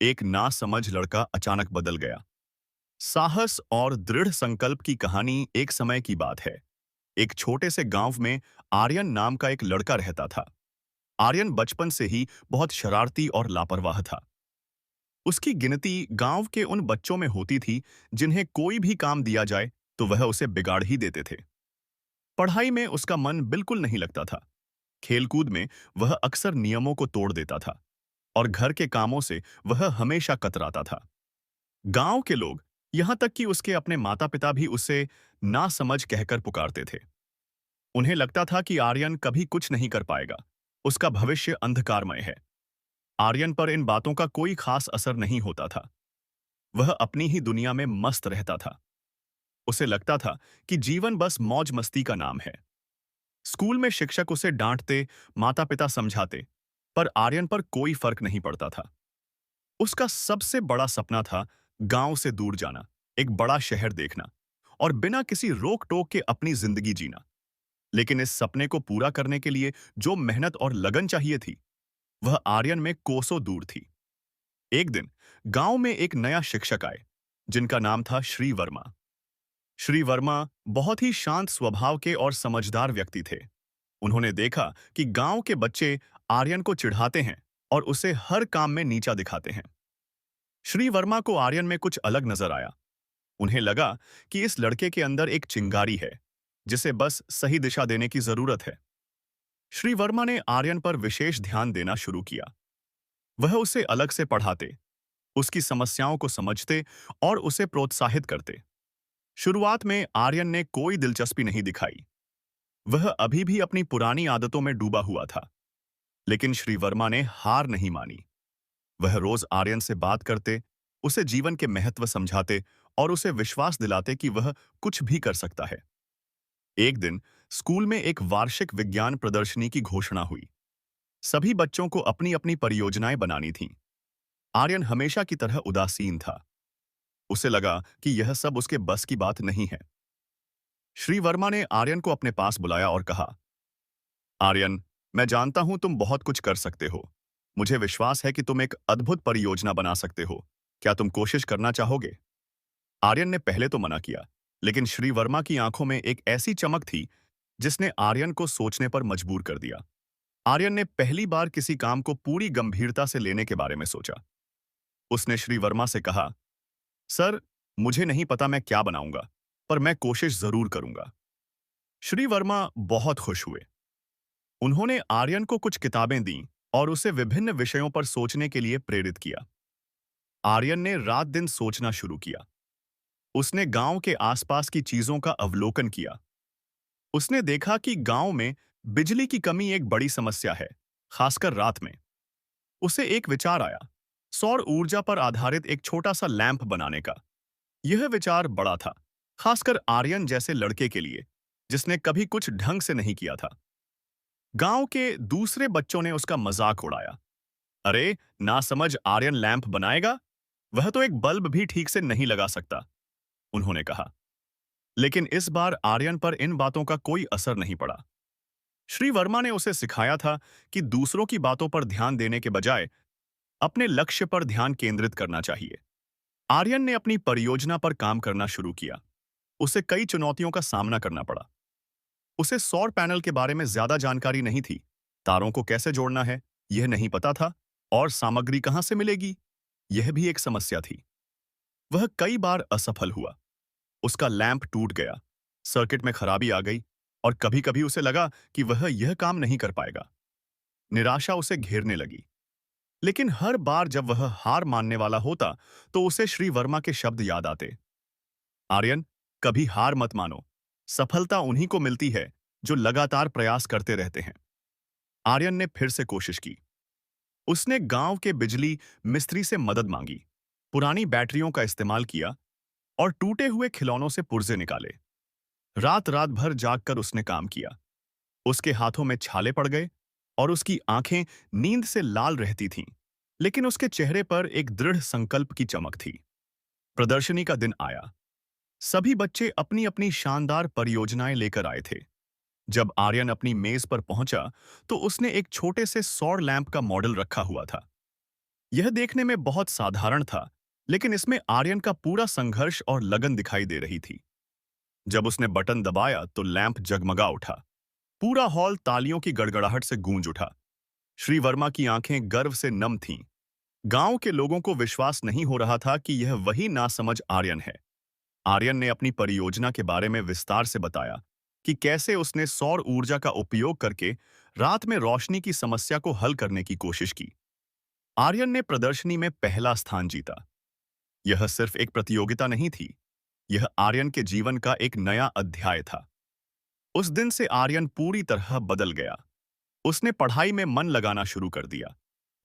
एक नासमझ लड़का अचानक बदल गया। साहस और दृढ़ संकल्प की कहानी एक समय की बात है। एक छोटे से गांव में आर्यन नाम का एक लड़का रहता था। आर्यन बचपन से ही बहुत शरारती और लापरवाह था। उसकी गिनती गांव के उन बच्चों में होती थी जिन्हें कोई भी काम दिया जाए तो वह उसे बिगाड़ ही देते थे। पढ़ाई में उसका मन बिल्कुल नहीं लगता था। खेलकूद में वह अक्सर नियमों को तोड़ देता था और घर के कामों से वह हमेशा कतराता था। गांव के लोग, यहां तक कि उसके अपने माता पिता भी उसे नासमझ कहकर पुकारते थे। उन्हें लगता था कि आर्यन कभी कुछ नहीं कर पाएगा। उसका भविष्य अंधकारमय है। आर्यन पर इन बातों का कोई खास असर नहीं होता था। वह अपनी ही दुनिया में मस्त रहता था। उसे लगता था कि जीवन बस मौज मस्ती का नाम है। स्कूल में शिक्षक उसे डांटते, माता पिता समझाते, पर आर्यन पर कोई फर्क नहीं पड़ता था। उसका सबसे बड़ा सपना था गांव से दूर जाना, एक बड़ा शहर देखना और बिना किसी रोक टोक के अपनी जिंदगी जीना। लेकिन इस सपने को पूरा करने के लिए जो मेहनत और लगन चाहिए थी, वह आर्यन में कोसों दूर थी। एक दिन गांव में एक नया शिक्षक आए, जिनका नाम था श्री वर्मा। श्री वर्मा बहुत ही शांत स्वभाव के और समझदार व्यक्ति थे। उन्होंने देखा कि गांव के बच्चे आर्यन को चिढ़ाते हैं और उसे हर काम में नीचा दिखाते हैं। श्री वर्मा को आर्यन में कुछ अलग नजर आया। उन्हें लगा कि इस लड़के के अंदर एक चिंगारी है, जिसे बस सही दिशा देने की जरूरत है। श्री वर्मा ने आर्यन पर विशेष ध्यान देना शुरू किया। वह उसे अलग से पढ़ाते, उसकी समस्याओं को समझते और उसे प्रोत्साहित करते। शुरुआत में आर्यन ने कोई दिलचस्पी नहीं दिखाई। वह अभी भी अपनी पुरानी आदतों में डूबा हुआ था। लेकिन श्री वर्मा ने हार नहीं मानी। वह रोज आर्यन से बात करते, उसे जीवन के महत्व समझाते और उसे विश्वास दिलाते कि वह कुछ भी कर सकता है। एक दिन स्कूल में एक वार्षिक विज्ञान प्रदर्शनी की घोषणा हुई। सभी बच्चों को अपनी अपनी परियोजनाएं बनानी थीं। आर्यन हमेशा की तरह उदासीन था। उसे लगा कि यह सब उसके बस की बात नहीं है। श्री वर्मा ने आर्यन को अपने पास बुलाया और कहा, आर्यन, मैं जानता हूं तुम बहुत कुछ कर सकते हो। मुझे विश्वास है कि तुम एक अद्भुत परियोजना बना सकते हो। क्या तुम कोशिश करना चाहोगे? आर्यन ने पहले तो मना किया, लेकिन श्री वर्मा की आंखों में एक ऐसी चमक थी जिसने आर्यन को सोचने पर मजबूर कर दिया। आर्यन ने पहली बार किसी काम को पूरी गंभीरता से लेने के बारे में सोचा। उसने श्री वर्मा से कहा, सर, मुझे नहीं पता मैं क्या बनाऊंगा, पर मैं कोशिश जरूर करूंगा। श्री वर्मा बहुत खुश हुए। उन्होंने आर्यन को कुछ किताबें दीं और उसे विभिन्न विषयों पर सोचने के लिए प्रेरित किया। आर्यन ने रात दिन सोचना शुरू किया। उसने गांव के आसपास की चीजों का अवलोकन किया। उसने देखा कि गांव में बिजली की कमी एक बड़ी समस्या है, खासकर रात में। उसे एक विचार आया, सौर ऊर्जा पर आधारित एक छोटा सा लैंप बनाने का। यह विचार बड़ा था, खासकर आर्यन जैसे लड़के के लिए, जिसने कभी कुछ ढंग से नहीं किया था। गांव के दूसरे बच्चों ने उसका मजाक उड़ाया। अरे, नासमझ आर्यन लैंप बनाएगा? वह तो एक बल्ब भी ठीक से नहीं लगा सकता, उन्होंने कहा। लेकिन इस बार आर्यन पर इन बातों का कोई असर नहीं पड़ा। श्री वर्मा ने उसे सिखाया था कि दूसरों की बातों पर ध्यान देने के बजाय अपने लक्ष्य पर ध्यान केंद्रित करना चाहिए। आर्यन ने अपनी परियोजना पर काम करना शुरू किया। उसे कई चुनौतियों का सामना करना पड़ा। उसे सौर पैनल के बारे में ज्यादा जानकारी नहीं थी। तारों को कैसे जोड़ना है, यह नहीं पता था, और सामग्री कहां से मिलेगी, यह भी एक समस्या थी। वह कई बार असफल हुआ। उसका लैंप टूट गया, सर्किट में खराबी आ गई, और कभी-कभी उसे लगा कि वह यह काम नहीं कर पाएगा। निराशा उसे घेरने लगी। लेकिन हर बार जब वह हार मानने वाला होता, तो उसे श्री वर्मा के शब्द याद आते। आर्यन, कभी हार मत मानो। सफलता उन्हीं को मिलती है जो लगातार प्रयास करते रहते हैं। आर्यन ने फिर से कोशिश की। उसने गांव के बिजली मिस्त्री से मदद मांगी, पुरानी बैटरियों का इस्तेमाल किया और टूटे हुए खिलौनों से पुर्जे निकाले। रात रात भर जागकर उसने काम किया। उसके हाथों में छाले पड़ गए और उसकी आंखें नींद से लाल रहती थीं, लेकिन उसके चेहरे पर एक दृढ़ संकल्प की चमक थी। प्रदर्शनी का दिन आया। सभी बच्चे अपनी अपनी शानदार परियोजनाएं लेकर आए थे। जब आर्यन अपनी मेज पर पहुंचा, तो उसने एक छोटे से सौर लैंप का मॉडल रखा हुआ था। यह देखने में बहुत साधारण था, लेकिन इसमें आर्यन का पूरा संघर्ष और लगन दिखाई दे रही थी। जब उसने बटन दबाया तो लैंप जगमगा उठा। पूरा हॉल तालियों की गड़गड़ाहट से गूंज उठा। श्री वर्मा की आंखें गर्व से नम थीं। गांव के लोगों को विश्वास नहीं हो रहा था कि यह वही नासमझ आर्यन है। आर्यन ने अपनी परियोजना के बारे में विस्तार से बताया कि कैसे उसने सौर ऊर्जा का उपयोग करके रात में रोशनी की समस्या को हल करने की कोशिश की। आर्यन ने प्रदर्शनी में पहला स्थान जीता। यह सिर्फ एक प्रतियोगिता नहीं थी, यह आर्यन के जीवन का एक नया अध्याय था। उस दिन से आर्यन पूरी तरह बदल गया। उसने पढ़ाई में मन लगाना शुरू कर दिया।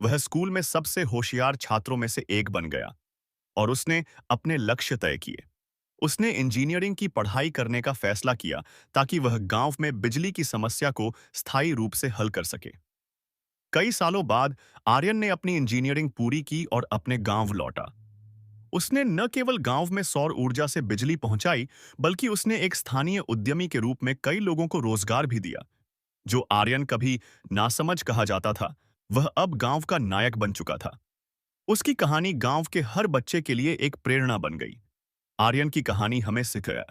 वह स्कूल में सबसे होशियार छात्रों में से एक बन गया और उसने अपने लक्ष्य तय किए। उसने इंजीनियरिंग की पढ़ाई करने का फैसला किया ताकि वह गांव में बिजली की समस्या को स्थायी रूप से हल कर सके। कई सालों बाद आर्यन ने अपनी इंजीनियरिंग पूरी की और अपने गांव लौटा। उसने न केवल गांव में सौर ऊर्जा से बिजली पहुंचाई, बल्कि उसने एक स्थानीय उद्यमी के रूप में कई लोगों को रोजगार भी दिया। जो आर्यन कभी नासमझ कहा जाता था, वह अब गांव का नायक बन चुका था। उसकी कहानी गांव के हर बच्चे के लिए एक प्रेरणा बन गई। आर्यन की कहानी हमें सिखाया